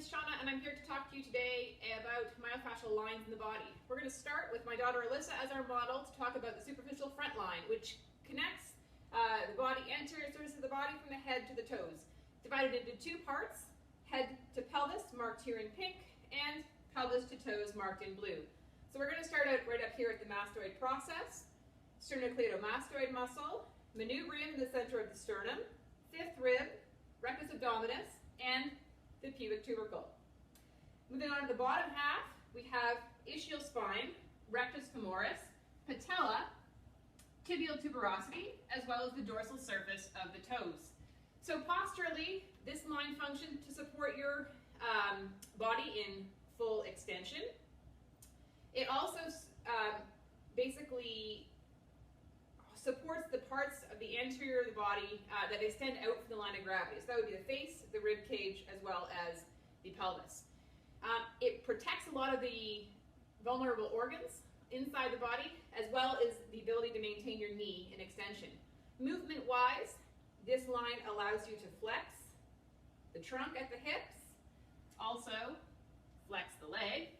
This is Shauna, and I'm here to talk to you today about myofascial lines in the body. We're going to start with my daughter Alyssa as our model to talk about the superficial front line, which connects the body, anterior surface of the body from the head to the toes. Divided into two parts, head to pelvis, marked here in pink, and pelvis to toes, marked in blue. So we're going to start out right up here at the mastoid process, sternocleidomastoid muscle, manubrium in the center of the sternum, fifth rib, rectus abdominis, and the pubic tubercle. Moving on to the bottom half, we have ischial spine, rectus femoris, patella, tibial tuberosity, as well as the dorsal surface of the toes. So posturally, this line functions to support your body in full extension. It also basically supports the parts of the anterior of the body that extend out from the line of gravity. So that would be the face, the rib cage, as well as the pelvis. It protects a lot of the vulnerable organs inside the body, as well as the ability to maintain your knee in extension. Movement-wise, this line allows you to flex the trunk at the hips, also flex the leg.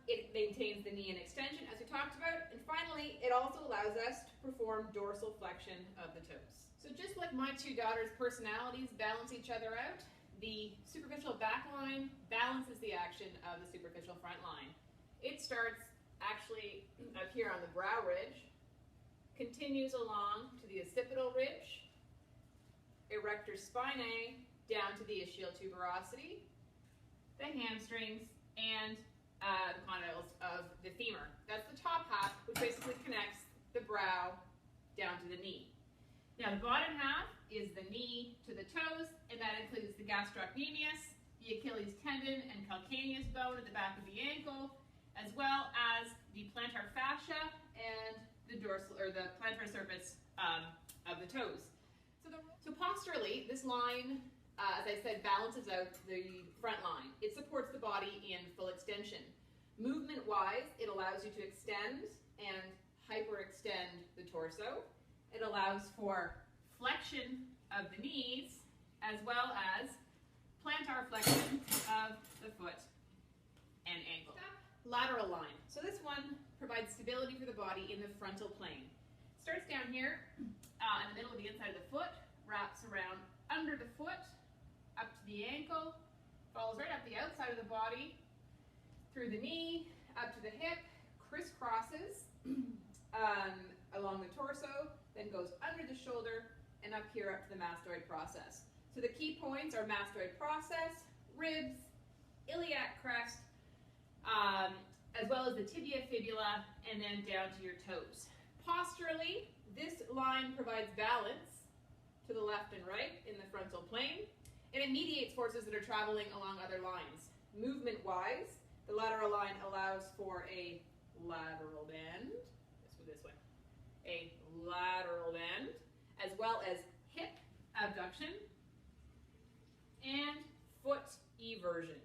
It maintains the knee in extension, as we talked about, and finally, it also allows us to perform dorsal flexion of the toes. So just like my two daughters' personalities balance each other out, the superficial back line balances the action of the superficial front line. It starts actually up here on the brow ridge, continues along to the occipital ridge, erector spinae, down to the ischial tuberosity, the hamstrings, and the condyles of the femur. That's the top half, which basically connects the brow down to the knee. Now the bottom half is the knee to the toes, and that includes the gastrocnemius, the Achilles tendon and calcaneus bone at the back of the ankle, as well as the plantar fascia and the dorsal or the plantar surface of the toes. So posturally, this line, as I said, balances out the front line. It supports the body in full extension. Movement-wise, it allows you to extend and hyperextend the torso. It allows for flexion of the knees, as well as plantar flexion of the foot and ankle. Lateral line. So this one provides stability for the body in the frontal plane. Starts down here in the middle of the inside of the foot, wraps around under the foot, up to the ankle, follows right up the outside of the body, through the knee, up to the hip, crisscrosses along the torso, then goes under the shoulder, and up here up to the mastoid process. So the key points are mastoid process, ribs, iliac crest, as well as the tibia, fibula, and then down to your toes. Posturally, this line provides balance to the left and right in the frontal plane, and it mediates forces that are traveling along other lines. Movement-wise, the lateral line allows for a lateral bend, this way, a lateral bend, as well as hip abduction and foot eversion,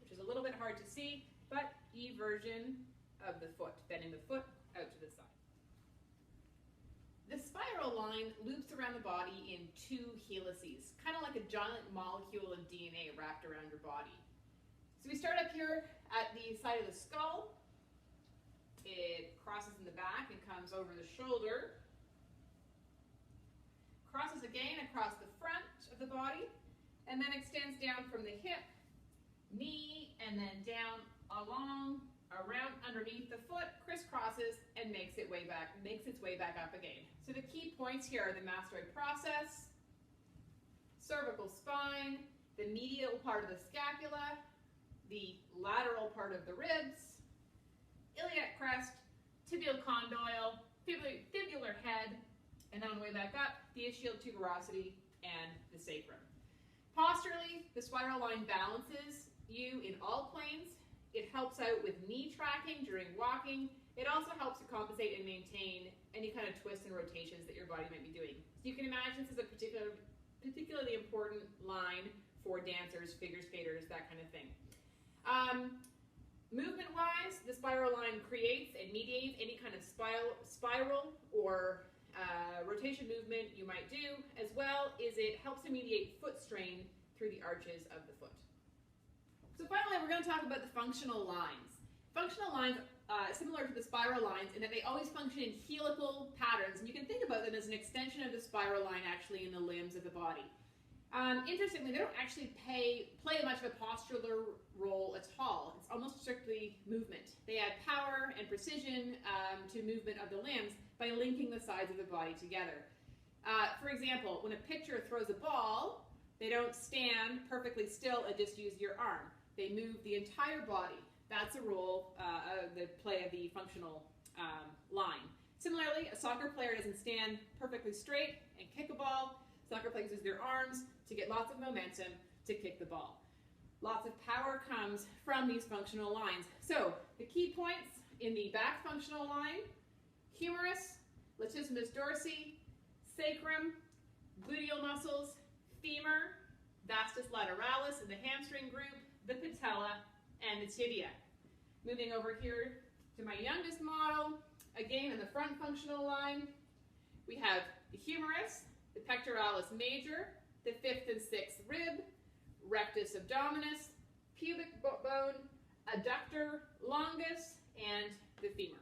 which is a little bit hard to see, but eversion of the foot, bending the foot out to the side. The spiral line loops around the body in two helices, kind of like a giant molecule of DNA wrapped around your body. So we start up here at the side of the skull. It crosses in the back and comes over the shoulder. Crosses again across the front of the body, and then extends down from the hip, knee, and then down along, around underneath the foot, crisscrosses, and makes its way back up again. So the key points here are the mastoid process, cervical spine, the medial part of the scapula, the lateral part of the ribs, iliac crest, tibial condyle, fibular head, and then on the way back up, the ischial tuberosity and the sacrum. Posturally, the spiral line balances you in all planes. It helps out with knee tracking during walking. It also helps to compensate and maintain any kind of twists and rotations that your body might be doing. So you can imagine this is a particularly important line for dancers, figure skaters, that kind of thing. Movement-wise, the spiral line creates and mediates any kind of spiral or rotation movement you might do, as well as it helps to mediate foot strain through the arches of the foot. So finally, we're going to talk about the functional lines. Functional lines, similar to the spiral lines, in that they always function in helical patterns, and you can think about them as an extension of the spiral line actually in the limbs of the body. Interestingly, they don't actually play much of a postural role at all. It's almost strictly movement. They add power and precision to movement of the limbs by linking the sides of the body together. For example, when a pitcher throws a ball, they don't stand perfectly still and just use your arm. They move the entire body. That's a role of the play of the functional line. Similarly, a soccer player doesn't stand perfectly straight and kick a ball. Soccer players use their arms to get lots of momentum to kick the ball. Lots of power comes from these functional lines. So the key points in the back functional line: humerus, latissimus dorsi, sacrum, gluteal muscles, femur, vastus lateralis in the hamstring group, the patella, and the tibia. Moving over here to my youngest model, again in the front functional line, we have the humerus, the pectoralis major, the 5th and 6th rib, rectus abdominis, pubic bone, adductor longus, and the femur.